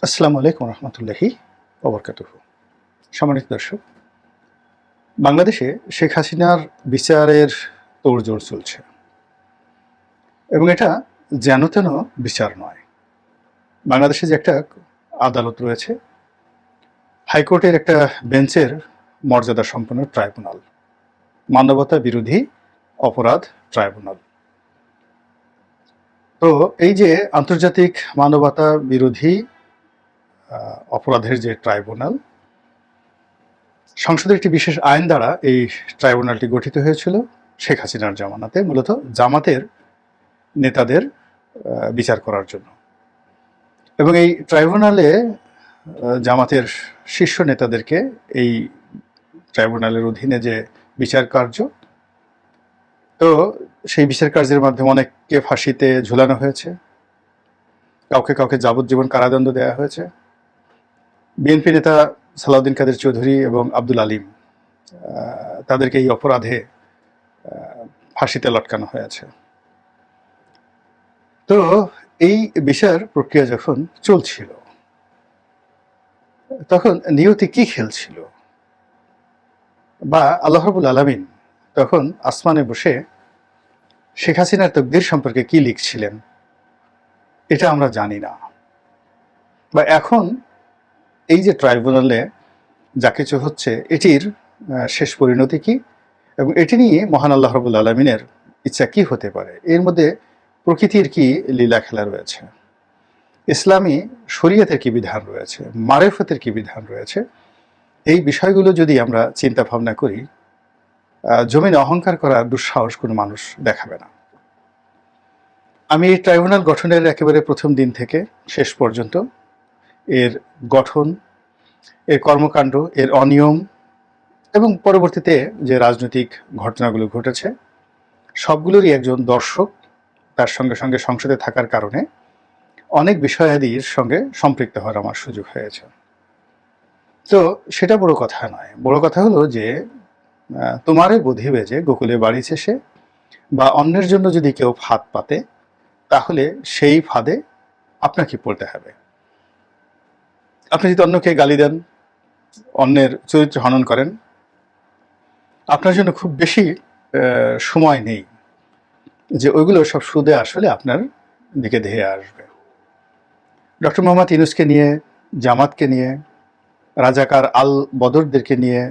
আসসালামু আলাইকুম রহমতুল্লাহি ওবরকাতুহু। সম্মানিত দর্শক, বাংলাদেশে শেখ হাসিনার বিচারের তোড়জোড় চলছে এবং এটা যেন তেন বিচার নয়। বাংলাদেশে যে একটা আদালত রয়েছে, হাইকোর্টের একটা বেঞ্চের মর্যাদা সম্পন্ন ট্রাইব্যুনাল, মানবতা বিরোধী অপরাধ ট্রাইব্যুনাল। তো এই যে আন্তর্জাতিক মানবতা বিরোধী অপরাধের যে ট্রাইব্যুনাল, সংসদের একটি বিশেষ আইন দ্বারা এই ট্রাইব্যুনালটি গঠিত হয়েছিল শেখ হাসিনার জামানাতে, মূলত জামাতের নেতাদের বিচার করার জন্য। এবং এই ট্রাইব্যুনালে জামাতের শীর্ষ নেতাদেরকে এই ট্রাইব্যুনালের অধীনে যে বিচার কার্য, তো সেই বিচার কার্যের মাধ্যমে অনেককে ফাঁসিতে ঝুলানো হয়েছে, কাউকে কাউকে যাবজ্জীবন কারাদণ্ড দেওয়া হয়েছে। বিএনপি নেতা সালাউদ্দিন কাদের চৌধুরী এবং আব্দুল আলিম, তাদেরকে এই অপরাধে ফাঁসিতে লটকানো হয়েছে। তো এই বিচার প্রক্রিয়া যখন চলছিল, তখন নিয়তি কি খেলছিল, বা আল্লাহ রাব্বুল আলামিন তখন আসমানে বসে শেখ হাসিনার তকদির সম্পর্কে কি লিখছিলেন, এটা আমরা জানি না। বা এখন এই যে ট্রাইব্যুনালে যা কিছু হচ্ছে, এটির শেষ পরিণতি কি, এবং এটি নিয়ে মহান আল্লাহ রাব্বুল আলামিনের ইচ্ছা কি হতে পারে, এর মধ্যে প্রকৃতির কি লীলা খেলা রয়েছে, ইসলামী শরীয়তের কি বিধান রয়েছে, মারেফতের কি বিধান রয়েছে, এই বিষয়গুলো যদি আমরা চিন্তা ভাবনা করি, জমিনে অহংকার করার দুঃসাহস কোনো মানুষ দেখাবে না। আমি এই ট্রাইব্যুনাল গঠনের একেবারে প্রথম দিন থেকে শেষ পর্যন্ত এর গঠন, এর কর্মকাণ্ড, এর অনিয়ম এবং পরবর্তীতে যে রাজনৈতিক ঘটনাগুলো ঘটেছে, সবগুলোরই একজন দর্শক, তার সঙ্গে সঙ্গে সংসদে থাকার কারণে অনেক বিষয়াদির সঙ্গে সম্পৃক্ত হওয়ার আমার সুযোগ হয়েছে। তো সেটা বড় কথা নয়। বড় কথা হলো যে তোমারে বুঝিবে যে গোকুলে বাড়ি শেষে, বা অন্যের জন্য যদি কেউ ফাঁদ পাতে, তাহলে সেই ফাঁদে আপনাকে পড়তে হবে। আপনি যদি অন্যকে গালি দেন, অন্যের চরিত্র হনন করেন, আপনার জন্য খুব বেশি সময় নেই যে ওইগুলো সব সুদে আসলে আপনার দিকে ধেয়ে আসবে। ডক্টর মোহাম্মদ ইউনূসকে নিয়ে, জামাতকে নিয়ে, রাজাকার আল বদরদেরকে নিয়ে,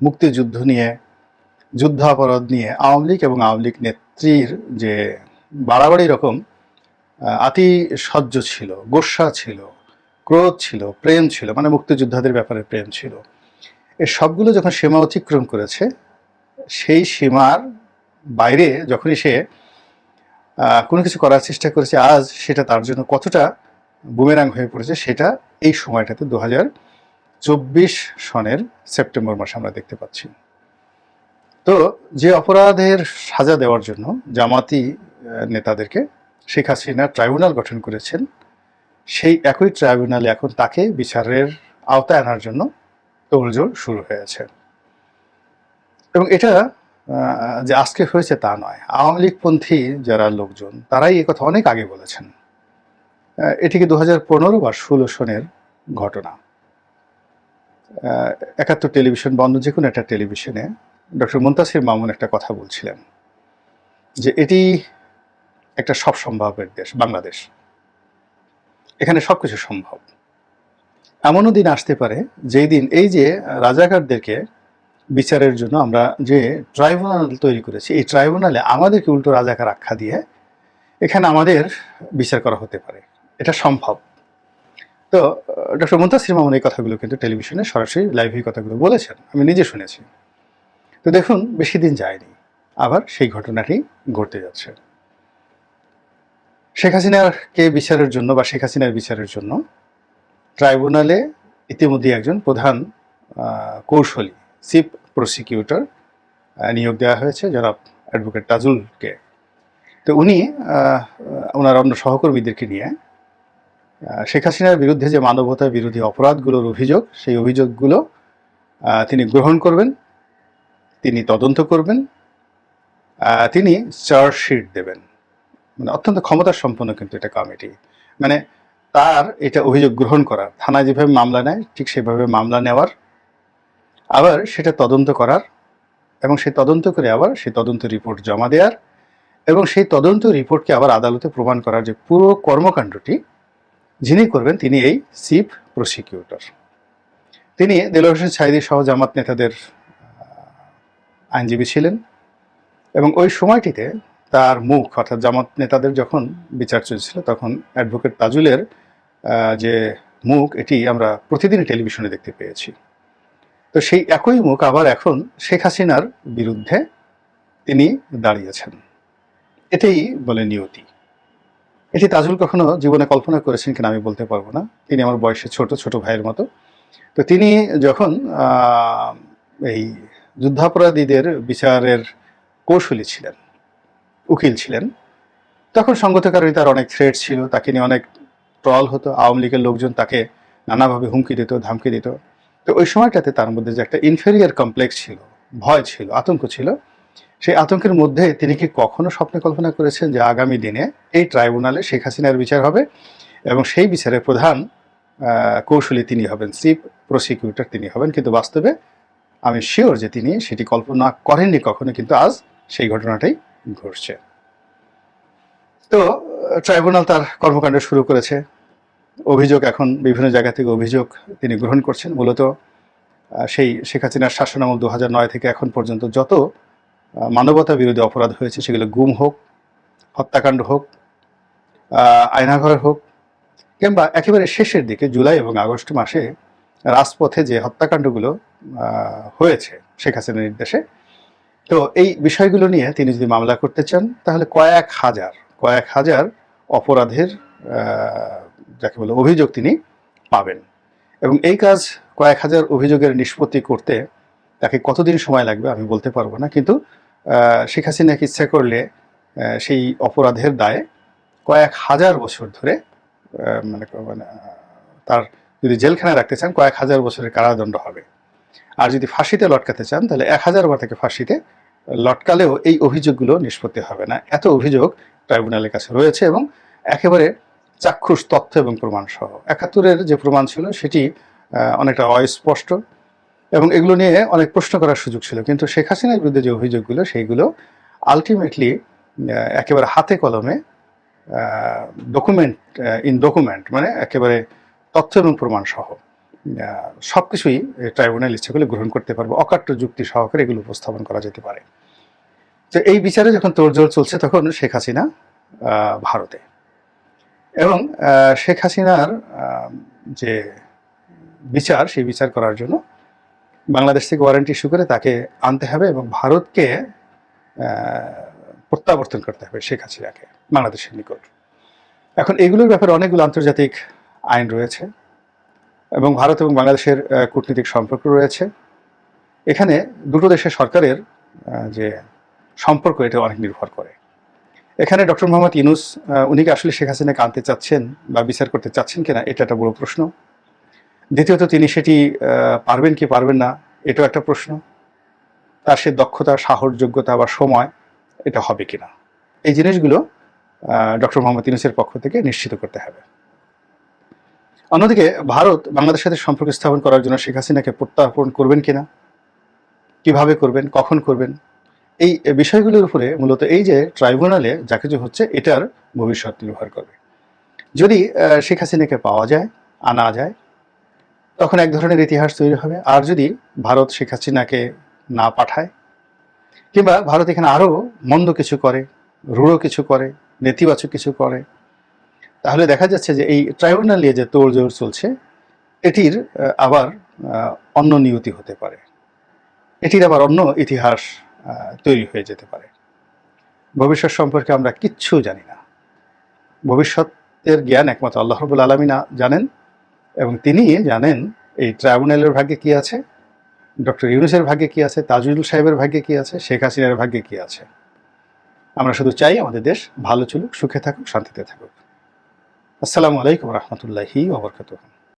মুক্তিযুদ্ধ নিয়ে, যুদ্ধাপরাধ নিয়ে আওয়ামী লীগ এবং আওয়ামী লীগ নেত্রীর যে বাড়াবাড়ি রকম আতিশয্য ছিল, গোস্বা ছিল, ক্রোধ ছিল, প্রেম ছিল, মানে মুক্তিযোদ্ধাদের ব্যাপারে প্রেম ছিল, এই সবগুলো যখন সীমা অতিক্রম করেছে, সেই সীমার বাইরে যখনই সে কোনো কিছু করার চেষ্টা করেছে, আজ সেটা তার জন্য কতটা বুমেরাং হয়ে পড়েছে, সেটা এই সময়টাতে 2024 সনের সেপ্টেম্বর মাসে আমরা দেখতে পাচ্ছি। তো যে অপরাধের সাজা দেওয়ার জন্য জামাতি নেতাদেরকে শেখ হাসিনা ট্রাইব্যুনাল গঠন করেছেন, সেই একই ট্রাইব্যুনালে এখন তাকে বিচারের আওতায় আনার জন্য তোড়জোড় শুরু হয়েছে। এবং এটা যে আজকে হয়েছে তা নয়। আওয়ামী লীগপন্থী যারা লোকজন, তারাই এই কথা অনেক আগে বলেছেন। এটিকে 2015 বা 16 সনের ঘটনা। 71 টেলিভিশন বা অন্য যে কোনো একটা টেলিভিশনে ডক্টর মুনতাসির মামুন একটা কথা বলছিলেন যে এটি একটা সব সম্ভবের দেশ বাংলাদেশ, এখানে সবকিছু সম্ভব। এমনও দিন আসতে পারে যেই দিন এই যে রাজাকারদেরকে বিচারের জন্য আমরা যে ট্রাইব্যুনাল তৈরি করেছি, এই ট্রাইব্যুনালে আমাদেরকে উল্টো রাজাকার আখ্যা দিয়ে এখানে আমাদের বিচার করা হতে পারে, এটা সম্ভব। তো ডক্টর মুনতাসির মামুন এই কথাগুলো কিন্তু টেলিভিশনে সরাসরি লাইভে কথাগুলো বলেছেন, আমি নিজে শুনেছি। তো দেখুন, বেশি দিন যায়নি, আবার সেই ঘটনাটি ঘটতে যাচ্ছে। শেখ হাসিনাকে বিচারের জন্য বা শেখ হাসিনার বিচারের জন্য ট্রাইব্যুনালে ইতিমধ্যে একজন প্রধান কৌশলী, চিফ প্রসিকিউটর নিয়োগ দেওয়া হয়েছে, জনাব অ্যাডভোকেট তাজুলকে। তো উনি ওনার অন্য সহকর্মীদেরকে নিয়ে শেখ হাসিনার বিরুদ্ধে যে মানবতা বিরোধী অপরাধগুলোর অভিযোগ, সেই অভিযোগগুলো তিনি গ্রহণ করবেন, তিনি তদন্ত করবেন, তিনি চার্জশিট দেবেন। মানে অত্যন্ত ক্ষমতা সম্পন্ন কিন্তু এটা কমিটি। মানে তার এটা অভিযোগ গ্রহণ করার, থানায় যেভাবে মামলা নেয় ঠিক সেভাবে মামলা নেওয়ার, আবার সেটা তদন্ত করার, এবং সেই তদন্ত করে আবার সেই তদন্ত রিপোর্ট জমা দেওয়ার, এবং সেই তদন্ত রিপোর্টকে আবার আদালতে প্রমাণ করার যে পুরো কর্মকাণ্ডটি যিনি করবেন তিনি এই চিফ প্রসিকিউটর। তিনি দেলোয়ার হোসেন সাঈদী সহ জামাত নেতাদের আইনজীবী ছিলেন, এবং ওই সময়টিতে তার মুখ, অর্থাৎ জামাত নেতাদের যখন বিচার চলছিল তখন অ্যাডভোকেট তাজুলের যে মুখ, এটি আমরা প্রতিদিনই টেলিভিশনে দেখতে পেয়েছি। তো সেই একই মুখ আবার এখন শেখ হাসিনার বিরুদ্ধে তিনি দাঁড়িয়েছেন। এটাই বলে নিয়তি। এটি তাজুল কখনো জীবনে কল্পনা করেছেন কিনা আমি বলতে পারবো না, তিনি আমার বয়সে ছোট ভাইয়ের মতো। তো তিনি যখন এই যুদ্ধাপরাধীদের বিচারের কৌশলী ছিলেন, উকিল ছিলেন, তখন সঙ্গত কারণে তার অনেক থ্রেট ছিল, তাকে নিয়ে অনেক ট্রল হতো, আওয়ামী লীগের লোকজন তাকে নানাভাবে হুমকি দিত, ধামকি দিত। তো ওই সময়টাতে তার মধ্যে যে একটা ইনফেরিয়ার কমপ্লেক্স ছিল, ভয় ছিল, আতঙ্ক ছিল, সেই আতঙ্কের মধ্যে তিনি কি কখনো স্বপ্নে কল্পনা করেছেন যে আগামী দিনে এই ট্রাইব্যুনালে শেখ হাসিনার বিচার হবে এবং সেই বিচারের প্রধান কৌশলী তিনি হবেন, চিফ প্রসিকিউটর তিনি হবেন? কিন্তু বাস্তবে আমি শিওর যে তিনি সেটি কল্পনা করেননি কখনো, কিন্তু আজ সেই ঘটনাটাই ঘটছে। তো ট্রাইব্যুনাল তার কর্মকাণ্ড শুরু করেছে। অভিযোগ এখন বিভিন্ন জায়গা থেকে অভিযোগ তিনি গ্রহণ করছেন। মূলত সেই শেখ হাসিনার শাসনামল 2009 থেকে এখন পর্যন্ত যত মানবতা বিরোধী অপরাধ হয়েছে, সেগুলো গুম হোক, হত্যাকাণ্ড হোক, আয়নাঘর হোক, কিংবা একেবারে শেষের দিকে জুলাই এবং আগস্ট মাসে রাজপথে যে হত্যাকাণ্ডগুলো হয়েছে শেখ হাসিনার নির্দেশে, তো এই বিষয়গুলো নিয়ে তিনি যদি মামলা করতে চান তাহলে কয়েক হাজার অপরাধের যাকে বলে অভিযোগ তিনি পাবেন। এবং এই কাজ কয়েক হাজার অভিযোগের নিষ্পত্তি করতে তাকে কতদিন সময় লাগবে আমি বলতে পারবো না, কিন্তু শেখ হাসিনাকে ইচ্ছা করলে সেই অপরাধের দায়ে কয়েক হাজার বছর ধরে মানে তার যদি জেলখানায় রাখতে চান কয়েক হাজার বছরের কারাদণ্ড হবে। আর যদি ফাঁসিতে লটকাতে চান তাহলে 1000 বার থেকে ফাঁসিতে লটকালেও এই অভিযোগগুলো নিষ্পত্তি হবে না। এত অভিযোগ ট্রাইব্যুনালের কাছে রয়েছে, এবং একেবারে চাক্ষুষ তথ্য এবং প্রমাণ সহ। 71-এর যে প্রমাণ ছিল সেটি অনেকটা অস্পষ্ট, এবং এগুলো নিয়ে অনেক প্রশ্ন করার সুযোগ ছিল। কিন্তু শেখ হাসিনার বিরুদ্ধে যে অভিযোগগুলো সেইগুলো আলটিমেটলি একেবারে হাতে কলমে ডকুমেন্ট মানে একেবারে তথ্য এবং প্রমাণ সহ সব কিছুই ট্রাইব্যুনাল ইচ্ছে করলে গ্রহণ করতে পারবে, অকাট্য যুক্তি সহকারে এগুলো উপস্থাপন করা যেতে পারে। তো এই বিচারে যখন তোড়জোড় চলছে তখন শেখ হাসিনা ভারতে, এবং শেখ হাসিনার যে বিচার, সেই বিচার করার জন্য বাংলাদেশ থেকে ওয়ারেন্ট ইস্যু করে তাকে আনতে হবে এবং ভারতকে প্রত্যাবর্তন করতে হবে শেখ হাসিনাকে বাংলাদেশের নিকট। এখন এগুলোর ব্যাপারে অনেকগুলো আন্তর্জাতিক আইন রয়েছে এবং ভারত এবং বাংলাদেশের কূটনৈতিক সম্পর্ক রয়েছে। এখানে দুটো দেশের সরকারের যে সম্পর্ক এটা অনেক নির্ভর করে। এখানে ডক্টর মোহাম্মদ ইউনূস উনি কি আসলে শেখ হাসিনাকে আনতে চাচ্ছেন বা বিচার করতে চাচ্ছেন কিনা, এটা একটা বড় প্রশ্ন। দ্বিতীয়ত তিনি সেটি পারবেন কি পারবেন না, এটাও একটা প্রশ্ন। তার সে দক্ষতা, সাহস, যোগ্যতা বা সময় এটা হবে কিনা, এই জিনিসগুলো ডক্টর মোহাম্মদ ইউনূসের পক্ষ থেকে নিশ্চিত করতে হবে। অন্যদিকে ভারত বাংলাদেশের সাথে সম্পর্ক স্থাপন করার জন্য শেখ হাসিনাকে প্রত্যার্পণ করবেন কিনা, কিভাবে করবেন, কখন করবেন, এই বিষয়গুলোর উপরে মূলত এই যে ট্রাইব্যুনালে যা কিছু হচ্ছে এটার ভবিষ্যৎ নির্ভর করবে। যদি শেখ হাসিনাকে পাওয়া যায়, আনা যায়, তখন এক ধরনের ইতিহাস তৈরি হবে। আর যদি ভারত শেখ হাসিনাকে না পাঠায়, কিংবা ভারত এখানে আরও মন্দ কিছু করে, রূঢ় কিছু করে, নেতিবাচক কিছু করে, তাহলে দেখা যাচ্ছে যে এই ট্রাইব্যুনাল নিয়ে যে তোড়জোড় চলছে এটির আবার অন্য নিয়তি হতে পারে, এটির আবার অন্য ইতিহাস তৈরি হয়ে যেতে পারে। ভবিষ্যৎ সম্পর্কে আমরা কিচ্ছু জানি না। ভবিষ্যতের জ্ঞান একমাত্র আল্লাহ রাব্বুল আলামিন জানেন, এবং তিনি জানেন এই ট্রাইব্যুনালের ভাগ্যে কি আছে, ডক্টর ইউনূসের ভাগ্যে কি আছে, তাজুল সাহেবের ভাগ্যে কি আছে, শেখ হাসিনার ভাগ্যে কি আছে। আমরা শুধু চাই আমাদের দেশ ভালো চলুক, সুখে থাকুক, শান্তিতে থাকুক। আসসালামু আলাইকুম রহমতুল্লাহি ওয়া বারাকাতুহু।